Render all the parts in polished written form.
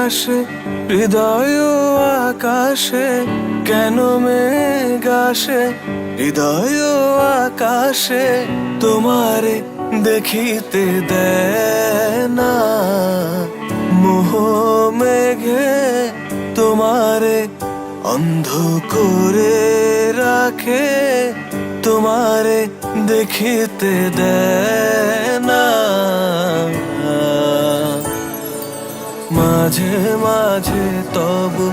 আসে হৃদয় আকাশে, কেন মেঘ আসে হৃদয় আকাশে, তোমারে দেখিতে দেয় না। মোহ মেঘে তোমারে অন্ধ করে রাখে, তোমারে দেখিতে দেয় না। মাঝে মাঝে তবু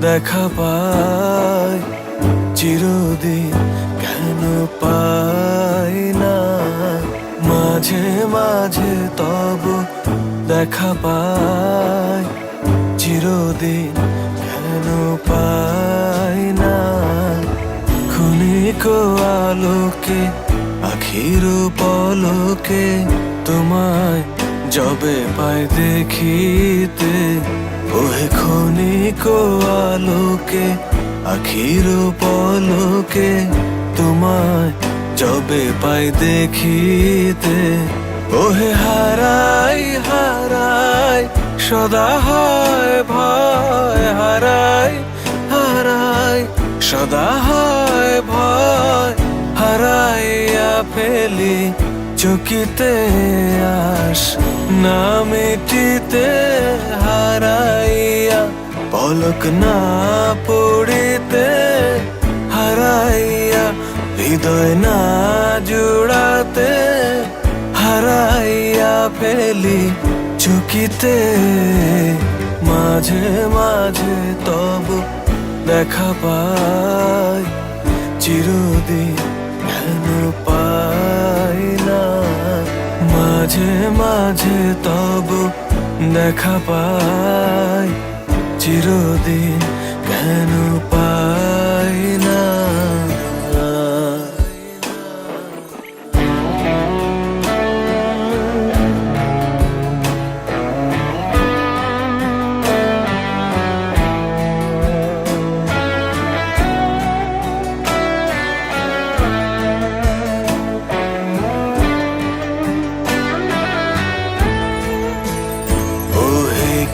দেখা পাই, চিরদিন কেন পাই না। মাঝে মাঝে তবু দেখা পাই, চিরদিন কেন পাই না। ক্ষণিক আলোকে আখির পলকে তোমায় যবে পাই দেখিতে, ওহে ক্ষণিক আলোকে আখির পলকে তোমায় যবে পাই দেখিতে, ওহে হারাই হারাই সদা হয় ভয়, হারাই হারাই সদা হয় ভয়, হারাইয়া ফেলি চকিতে আস না মিটিতে, হারাইয়া পলক না পড়িতে, হারাইয়া হৃদয় না জুড়াতে, হারাইয়া ফেলি চকিতে। মাঝে মাঝে তবু দেখা পাই, চিরদিন কেন পাই না। মাঝে মাঝে তবু দেখা পাই, চিরদিন কেন পাই না।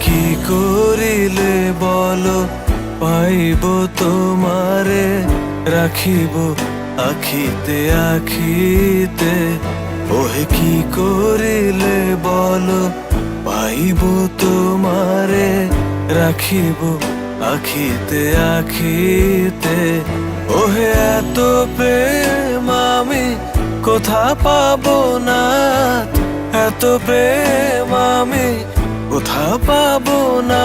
কি করিলে বলো পাইব তোমারে, রাখিব আখিতে আখিতে, ওহে কি করিলে বলো পাইব তোমারে, রাখিব আখিতে আখিতে, ওহে এত প্রেম আমি কোথা পাবো না, এত প্রেম আমি কোথা পাবো না।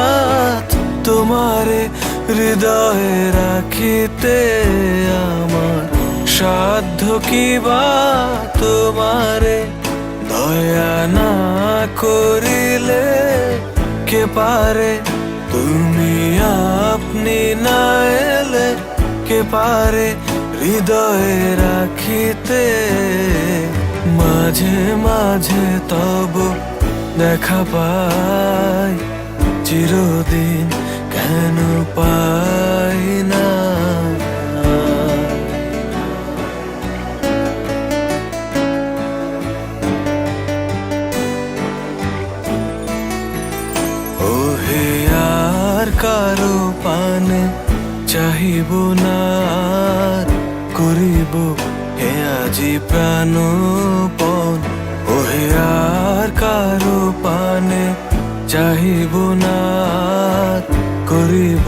তোমারে হৃদয়ে রাখিতে আমার সাধ্য কি বা, তোমারে দয়া না করিলে কে পারে, তুমি আপনি না এলে কে পারে হৃদয়ে রাখিতে। মাঝে মাঝে তবু দেখা পাই, চিরদিন কেন পাই না। ওহে আর কারো পানে চাহিব না, করিব হে আজি প্রাণপণ, ওহে আর কারো পানে চাহিব না, করিব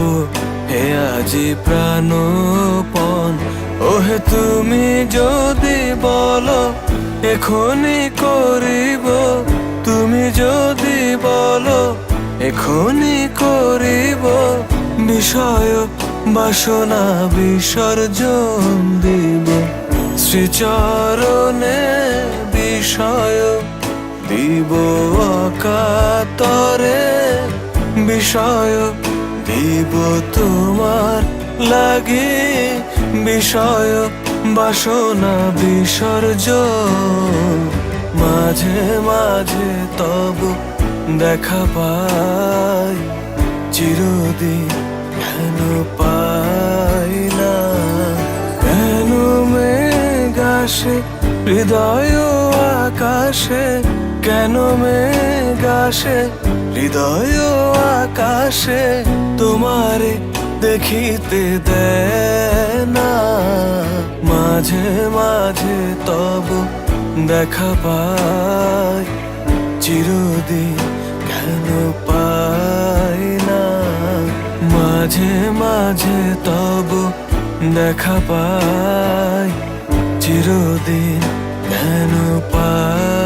হে আজি প্রাণপণ। ওহে তুমি যদি বলো এখনই করিব, তুমি যদি বলো এখনই করিব, বিষয় বাসনা বিসর্জন দিব, শ্রীচরণে বিষয় দিব অকাতরে, বিষয় দিব তোমার লাগি, বিষয় বাসনা বিসর্জন। মাঝে মাঝে তবু দেখা পাই, চিরদিন কেন পাই না। কেন মেঘ আসে হৃদয় আকাশে, কেন মেঘ আসে হৃদয় আকাশে তোমারে দেখিতে দেয় না। মাঝে মাঝে তব দেখা পাই, চিরদিন কেন পাই না। মাঝে মাঝে তব দেখা পাই, চিরদিন কেন পাই